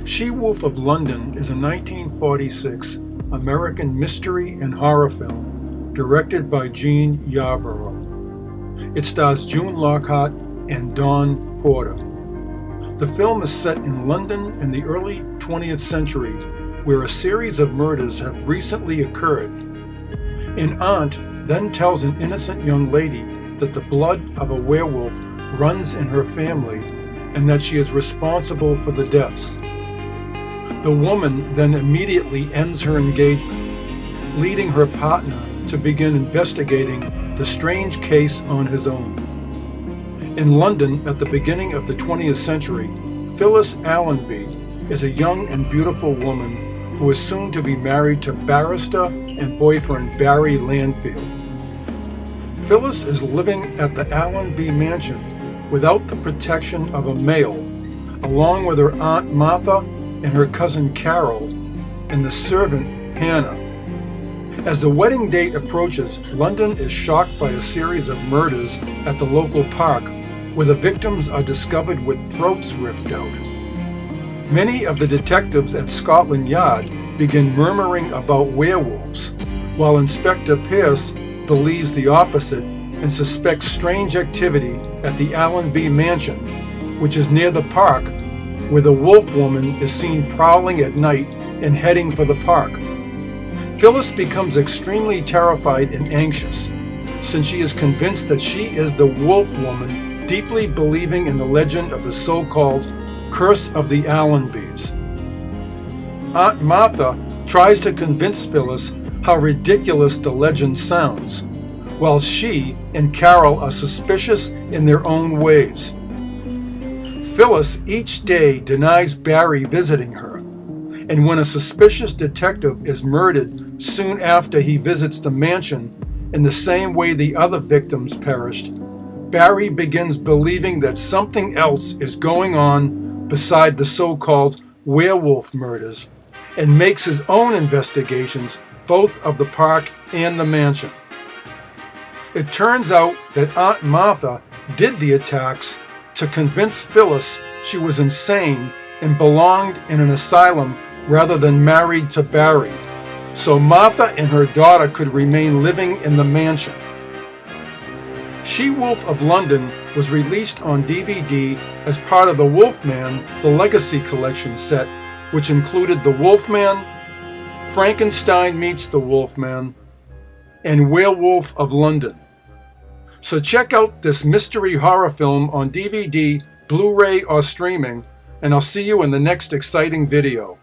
She-Wolf of London is a 1946 American mystery and horror film directed by Gene Yarborough. It stars June Lockhart and Dawn Porter. The film is set in London in the early 20th century, where a series of murders have recently occurred. An aunt then tells an innocent young lady that the blood of a werewolf runs in her family and that she is responsible for the deaths. The woman then immediately ends her engagement, leading her partner to begin investigating the strange case on his own. In London at the beginning of the 20th century, Phyllis Allenby is a young and beautiful woman who is soon to be married to barrister and boyfriend Barry Landfield. Phyllis is living at the Allenby mansion without the protection of a male, along with her Aunt Martha and her cousin Carol and the servant Hannah. As the wedding date approaches, London is shocked by a series of murders at the local park where the victims are discovered with throats ripped out. Many of the detectives at Scotland Yard begin murmuring about werewolves, while Inspector Pierce believes the opposite and suspects strange activity at the Allenby mansion, which is near the park, where the wolf woman is seen prowling at night and heading for the park. Phyllis becomes extremely terrified and anxious, since she is convinced that she is the wolf woman, deeply believing in the legend of the so-called Curse of the Allenbys. Aunt Martha tries to convince Phyllis how ridiculous the legend sounds, while she and Carol are suspicious in their own ways. Phyllis each day denies Barry visiting her, and when a suspicious detective is murdered soon after he visits the mansion in the same way the other victims perished, Barry begins believing that something else is going on beside the so-called werewolf murders, and makes his own investigations both of the park and the mansion. It turns out that Aunt Martha did the attacks to convince Phyllis she was insane and belonged in an asylum rather than married to Barry, so Martha and her daughter could remain living in the mansion. She-Wolf of London was released on DVD as part of the Wolfman: The Legacy Collection set, which included The Wolfman, Frankenstein Meets the Wolfman, and Werewolf of London. So check out this mystery horror film on DVD, Blu-ray, or streaming, and I'll see you in the next exciting video.